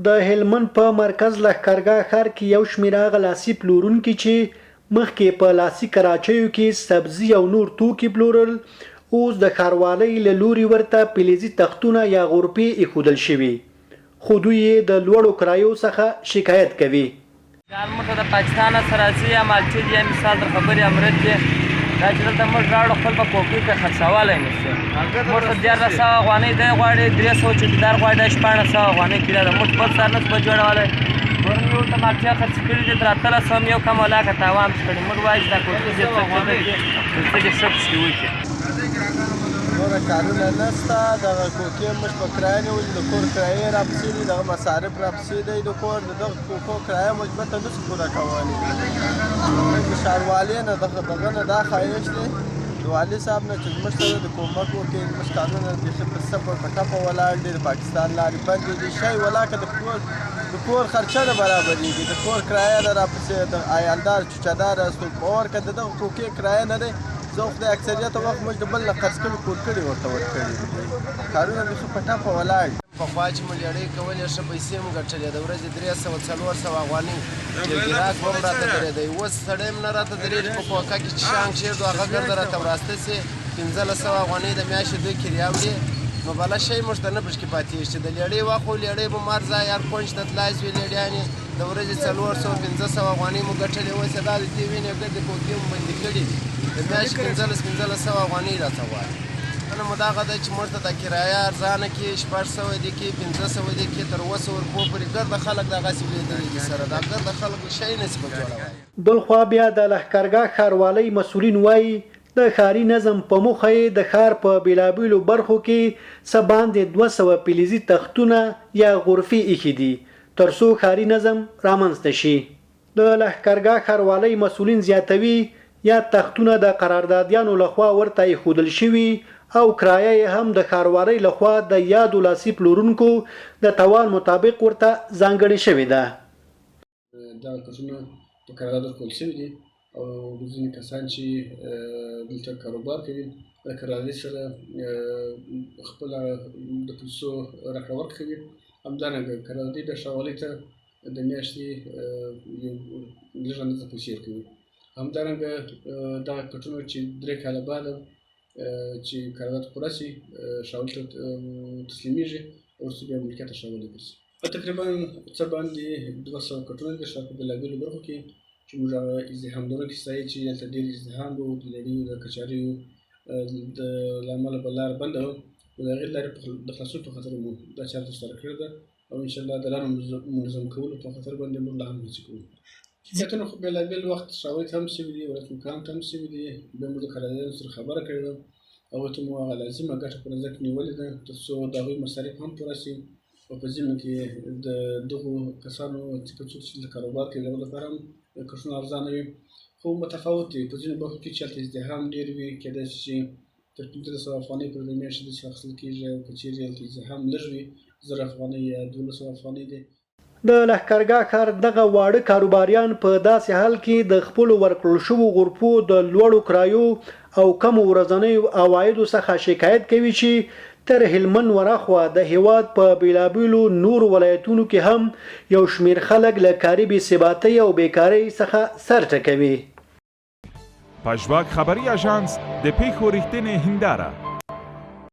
د هلمند په مرکز لښکرګاه ښار کې یو شمېر هغه لاسي پلورونکي چې مخکې په لاسي کراچیو کې سبزي او نور توکي پلورل اوس د ښاروالۍ له لوري ورته فلزي تختونه یا غرفې ایښودل شوي خو دوی یې د لوړو کرایو څخه شکایت کوي. موږ د پاکستان سره راځي یا مالټې دي یا مثال در خبرې امرت دي دا چې دلته موږ راوړو خپل په کوکۍ کې خرڅولی نه شو. موږ ته 1400 افغانۍ دی غواړي 300 چوکیدار غواړي 1400 افغانۍ کیله ده. موږ خپل سر نه شو جوړولی پرون مې ورته مالټې خرڅ کړي دي تر 1800 یو کم ولاکه تاوان کړي. موږ وایو چې دا کوکۍ دې څه دې ښه پسې وکړي. نوره کارونه نشته. دغه کوکې موږ په کرایه نیولې د کور کرایې راپسې دي دغه مصارف راپسې دی د کور د دغه کوکو کرایه مثبته نشو پوره کولی. موږ د ښاروالۍ نه دغه نه دا خواهش دی د والي صاحب نه چې زموږ سره د کومک وکړي. زموږ کارونه بیخي په صفر په ټپه ولاړ دي. د پاکستان لارې بندې دي. شی ولاکه د کور خرچه نه برابرېږي. د کور کرایه نه راپسې د عیالدار چوچهدار استوګمور که د دغه کوکې کرایه نه دی زه خو د اکثریت وخت موږ د بل نه قرض کړي کور کړي ورته ورکړي دي. کارونه بیخي په ټپه ولاړ دي. پخوا چې مو لیړۍ کولې ښه پیسې مو ګټلې د ورځې 300-400 افغانۍ چې ګراک به هم راته درېدی. اوس سړی هم نه راته درېږي په کوکه کې چې شانګ کېږدو هغه ګرده راته وراسته سي 1500 افغانۍ د میاشتې 2 کریا وړي نو بله شی موږ ته نه پشکې پاتېږي چې د لیړۍ وخت خو لیړۍ به مار ځای هر کونج ته تلای سوې لیړیانې د ورځې 400-500 افغانۍ مو ګټلې. اوس یې دا د دې وینې ګردې کوکې مو بندې کړي دي د میاشتې 1500 افغانۍ راته غواړي. نو مو دغه دی چې موږ ته د کرایه ارزانه کې 600 دي کې 500 دي کې تر 200 روپو پورې ګرده خلک دغسې ولیدلي دي سره دا ګرده خلک شی نشي په جوړولی. بلخوا بیا د لښکرګاه ښاروالۍ مسؤلین وایي د ښاري نظم په موخه یې د ښار په بېلابېلو برخو کې څه باندې 200 فلزي تختونه یا غرفې ایښي دي تر څو ښاري نظم رامنځته شي. د لښکرګاه ښاروالۍ مسؤلین زیاتوي یا تختونه د قراردادیانو لخوا ورته ایښودل شوي او کرایه یې هم د ښاروالۍ لخوا د یادو لاسي پلورونکو د توان مطابق ورته ځانګړې شوې ده. دغه تختونه په قرارداد ورکړل شوي دي او ځینې کسان چې دلته کاروبار کوي د قرارداد سره خپله د پیسو راکړه ورکړه کوي. همدارنګه قراردادي بیا ښاروالۍ ته د میاشتې یو لږه اندازه پیسې ورکوي. همدارنګه دغه کټونه چې 3 کاله بعده چې قرارداد پوره شي ښاروالۍ ته تسلیمیږي وروسته بیا ملکیت ښاروالۍ ګرځي. تقریبا څه باندې 200 کټونه د ښار په بېلابېلو برخو کې چې موږ هغه ازدحام لرونکي ځای چې هلته ډېر ازدحام و د لیړیو د کچاریو له امله به لاره بنده وه نو د هغې لارې د خلاصون په خاطر مو دا چاره ترسره کړې ده او انشاءالله د لارو منظم کولو په خاطر باندې موږ لا هم هڅې کوو. شکایتونه خو بېلابېل وخت ښاروالۍ ته هم شوي دي ولایت مقام ته هم شوي دي بیا موږ د قراردادیانو سره خبره کړې ده هغوی ته مو هغه لازمه ګټه په نظر کې نیولې ده تر څو د هغوی مصارف هم پوره شي او په ذمه کې د دغو کسانو چې څوک چې کاروبار کوي د هغو لپاره هم کټونه ارزانه وي خو متفاوت وي. په ځینو برخو کې چې هلته ازدحام ډېر وي کېدای شي چې تر 1500 افغانۍ پورې د میاشتې داسې اخیستل کېږي او که چېرې هلته ازدحام لږ وي 1000 افغانۍ یا 1200 افغانۍ دی. د لښکرګاه ښار دغه واړه کاروباریان په داسې حال کې د خپلو ورکړل شوو غرفو د لوړو کرایو او کمو ورځنیو عوایدو څخه شکایت کوي چې تر هلمند ورهاخوا د هیواد په بېلابېلو نورو ولایتونو کې هم یو شمېر خلک له کاري بېثباتۍ او بیکارۍ څخه سر ټکوي. پژواک خبري اژانس د پیښو رښتینې هنداره